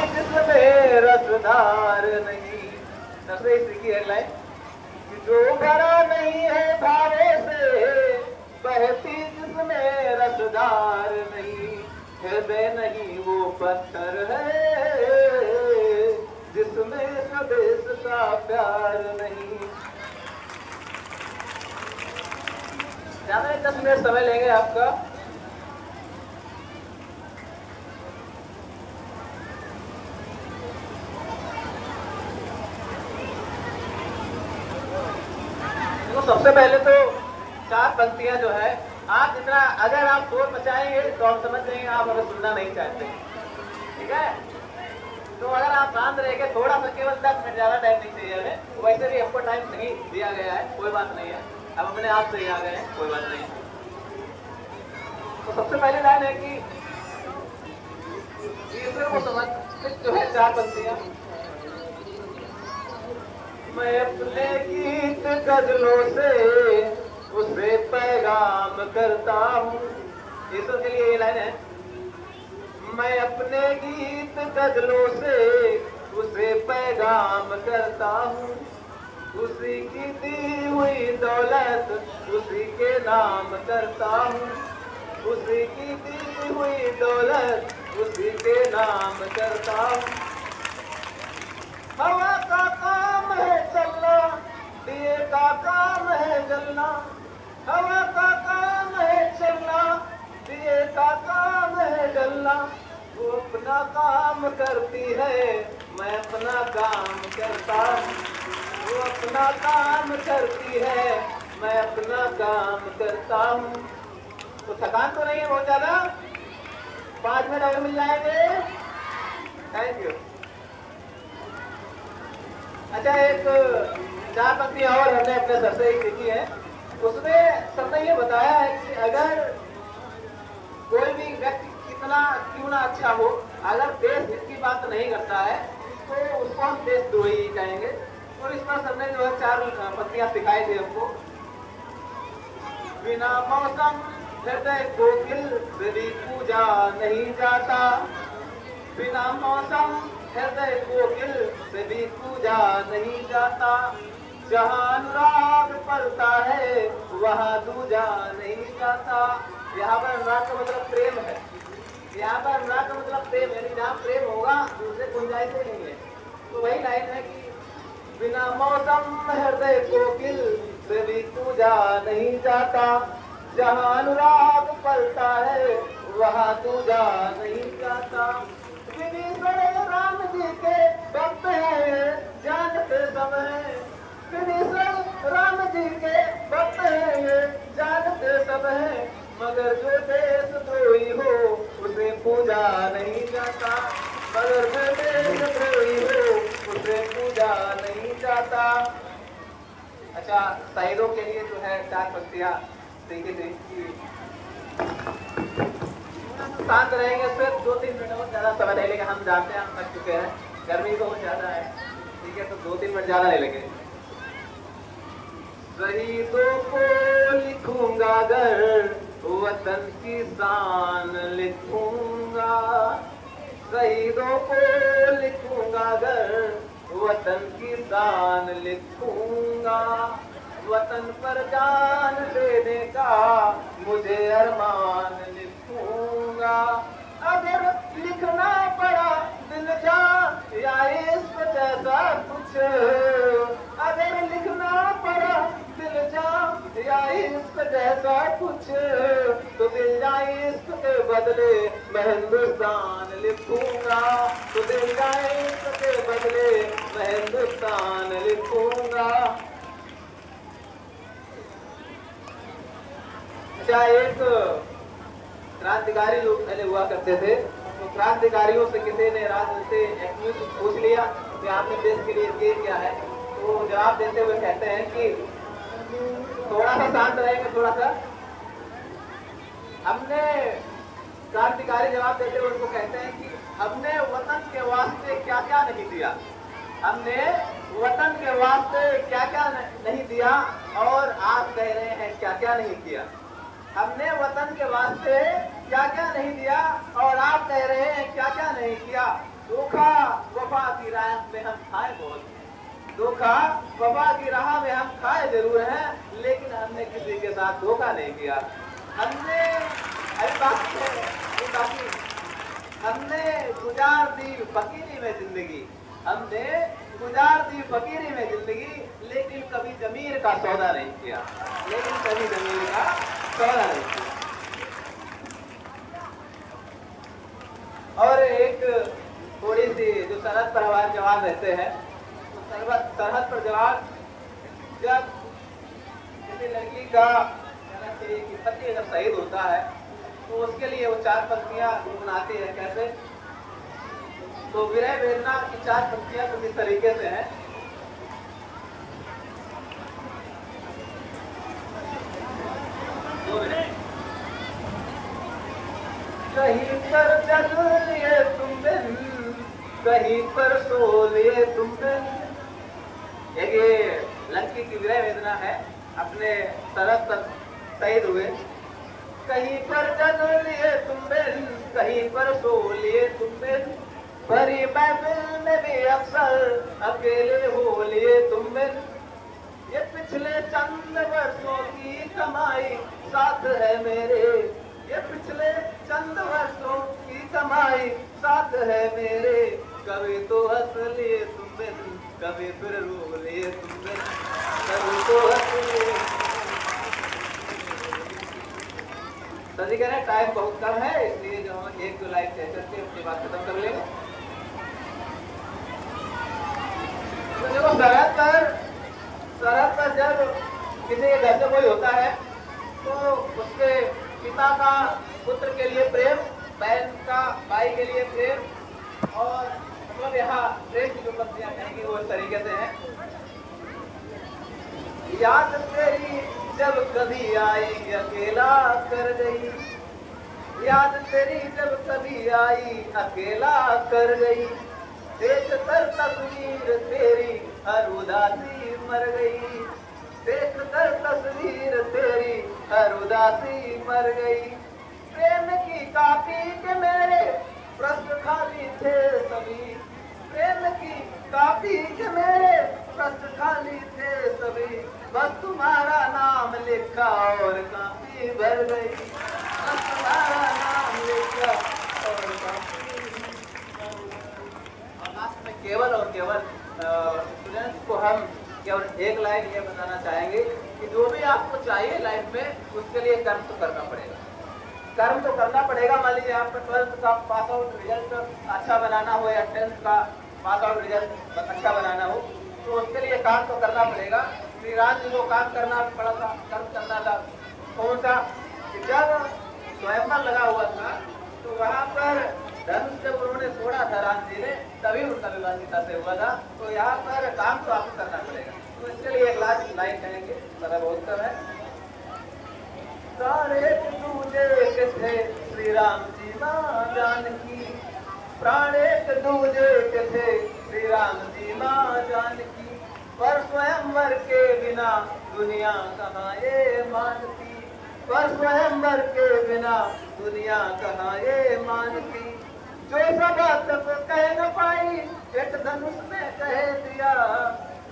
जिसमें रसधार नहीं। सबसे इसी की हेडलाइन, जो भरा नहीं है धारे से, बहती जिसमें रसधार नहीं। हृदय नहीं वो पत्थर है, जिसमें स्वदेश का प्यार नहीं। ज्यादा 10 मिनट समय लेंगे आपका। तो सबसे पहले तो 4 पंक्तियां जो है, आप जितना अगर आप शोर मचाएंगे तो हम समझ जाएंगे आप हमें सुनना नहीं चाहते, ठीक है। तो अगर आप शांत रहेंगे, थोड़ा सा केवल 10 मिनट, ज्यादा टाइम नहीं चाहिए हमें। वैसे भी हमको टाइम नहीं दिया गया है, कोई बात नहीं है, अब अपने आप से ही आ गए हैं, कोई बात नहीं। तो सबसे पहले लाइन है कि ईश्वर को समर्पित जो है 4 पंक्तियां। मैं अपने गीत गजलों से उसे पैगाम करता हूँ। ईश्वर के लिए ये लाइन है, मैं अपने गीत गजलों से उसे पैगाम करता हूँ। उसी की दी हुई दौलत उसी के नाम करता हूँ। उसी की दी हुई दौलत उसी के नाम करता हूँ। हवा का काम है चलना, दिए का काम है जलना। हवा का काम है चलना, दिए का काम है जलना। वो अपना काम करती है, मैं अपना काम करता हूँ। वो अपना काम करती है, मैं अपना काम करता हूँ। तो थकान तो नहीं है बहुत ज्यादा? 5 मिनट अगर मिल जाएंगे। Thank you. अच्छा, एक 4 पंक्तियां और हमने अपने सर से ही सीखी है। उसमें सर ने ये बताया है कि अगर कोई भी व्यक्ति कितना क्यों ना अच्छा हो, अगर देश हित की बात नहीं करता है तो उसको हम देशद्रोही कहेंगे। और इस पर सर ने जो है 4 पंक्तियां सिखाई थी हमको। बिना मौसम हृदय कोकिल से भी पूजा नहीं जाता। बिना मौसम हृदय कोकिल से भी पूजा नहीं जाता। जहाँ अनुराग पलता है वहाँ दूजा नहीं जाता। यहाँ पर अनुराग का मतलब प्रेम है। यहाँ पर अनुराग का मतलब प्रेम, यानी जहाँ प्रेम होगा दूसरे गुंजाइश ही नहीं है। तो वही लाइन है कि बिना मौसम हृदय कोकिल से भी पूजा नहीं जाता। जहाँ अनुराग पलता है वहाँ दूजा नहीं जाता। विनीश्वर राम जी के भक्त हैं जानते सब हैं। विनीश्वर राम जी के भक्त हैं जानते सब हैं। मगर जो देशद्रोही हो उसे पूजा नहीं जाता। मगर जो देशद्रोही हो उसे पूजा नहीं जाता। अच्छा, शहीदों के लिए जो है 4 पंक्तियां सीखी थी। शांत रहेंगे, सिर्फ 2-3 मिनट और, ज्यादा समय नहीं लेंगे। हम जानते हैं, हम थक चुके हैं, गर्मी बहुत ज्यादा है, ठीक है। तो 2-3 मिनट ज्यादा नहीं लेंगे। शहीदों को लिखूंगा अगर वतन की शान लिखूंगा। शहीदों को लिखूंगा अगर वतन की शान लिखूंगा। वतन पर जान देने का मुझे अरमान लिखूंगा। अगर लिखना पड़ा दिल जान या इश्क जैसा कुछ, अगर लिखना पड़ा दिल जान या इश्क जैसा कुछ, तो दिल जाए इश्क के बदले मैं हिंदुस्तान लिखूंगा। तो दिल जाए इश्क के बदले मैं हिंदुस्तान लिखूंगा। अच्छा, एक क्रांतिकारी लोग पहले हुआ करते थे। तो क्रांतिकारियों से किसी ने से पूछ लिया कि आपने देश के लिए किया क्या है। तो जवाब देते हुए कहते हैं कि थोड़ा सा शांत रहेंगे, थोड़ा सा। हमने क्रांतिकारी जवाब देते हुए उनको कहते हैं कि हमने वतन के वास्ते क्या क्या नहीं दिया। हमने वतन के वास्ते क्या क्या नहीं दिया, और आप कह रहे हैं क्या क्या नहीं किया। हमने वतन के वास्ते क्या क्या नहीं दिया और आप कह रहे हैं क्या क्या नहीं किया। धोखा वफा की राह में हम खाए बहुत, धोखा वफा की राह में हम खाए जरूर हैं, लेकिन हमने किसी के साथ धोखा नहीं किया। हमने बाकी हमने गुजार दी फकीरी में जिंदगी, हमने गुजार दी फकीरी में जिंदगी, लेकिन कभी जमीर का सौदा नहीं किया, लेकिन कभी जमीर का सौदा नहीं किया। और एक थोड़ी सी जो सरहद पर हमारे जवान रहते हैं, तो सरहद पर जवान जब किसी लड़की का पति अगर शहीद होता है तो उसके लिए वो 4 पंक्तियां गुनगुनाते हैं। कैसे? तो विरह वेदना की 4 पंक्तियां कुछ इस तरीके से हैं। कहीं पर जग लिए तुम बिन, कहीं पर सो लिए तुम बिन। ये लड़की की विरह वेदना है, अपने सरहद पर शहीद हुए। कहीं पर जग लिए तुम बिन, कहीं पर सो लिए तुम बिन, भरी महफिल में भी अक्सर अकेले हो लिए तुम बिन। ये पिछले चंद वर्षों की कमाई साथ है मेरे, ये पिछले चंद वर्षों की कमाई साथ है मेरे। कभी तो हंस लिए तुम बिन, कभी फिर रो लिए तुम बिन, कभी तो हंस लिए। सर जी कह रहे हैं टाइम बहुत कम है, इसलिए जो हम 1-2 लाइन कह करके अपनी बात खत्म कर लेंगे। तो देखो, सरहद पर जब किसी के घर से कोई होता है तो उसके पिता का पुत्र के लिए प्रेम, बहन का भाई के लिए प्रेम, और मतलब यहाँ प्रेम की जो पंक्तियां कहेंगी वो इस तरीके से हैं। याद तेरी जब कभी आई अकेला कर गई, याद तेरी जब कभी आई अकेला कर गई, देख कर तस्वीर तेरी हर उदासी मर गई, देख कर तस्वीर तेरी हर उदासी मर गई। प्रेम की कापी के मेरे प्रश्न खाली थे सभी, प्रेम की कापी के मेरे प्रश्न खाली थे सभी, बस तुम्हारा नाम लिखा और कापी भर गई, बस तुम्हारा नाम लिखा और कापी। केवल और केवल स्टूडेंट्स को हम केवल एक लाइन ये बताना चाहेंगे कि जो भी आपको चाहिए लाइफ में, उसके लिए कर्म तो करना पड़ेगा, कर्म तो करना पड़ेगा। मान लीजिए आपका 12th का पास आउट रिजल्ट अच्छा बनाना हो या 10th का पास आउट रिजल्ट अच्छा बनाना हो, तो उसके लिए काम तो करना पड़ेगा। श्री राम जी को काम करना पड़ा था, कर्म करना था। कौन सा? जब स्वयंवर लगा हुआ था तो वहाँ पर धनुष जब उन्होंने छोड़ा था राम जी ने, तभी उनका विवाह सीता से हुआ था। तो यहाँ पर काम तो आपको करना पड़ेगा। तो इसके लिए एक लाइन कहेंगे, समय बहुत कम है। सारे दूजे के थे श्री राम जी माँ जानकी, प्राण एक दूजे के थे श्री राम जी माँ जानकी, पर स्वयंवर के बिना दुनिया कहाँ ये मानती, पर स्वयंवर के बिना दुनिया कहाँ ये मानती। जो सभा तक कह न पाई एक धनुष ने कह दिया,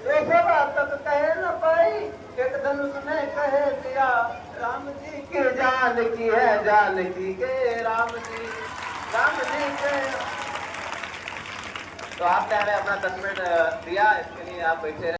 जो सभा तक कह न पाई एक धनुष ने कह दिया, राम जी की जानकी है जानकी के राम जी, राम जी के। तो आपने हमें अपना 10 मिनट दिया, इसके लिए आप बैठे रहे।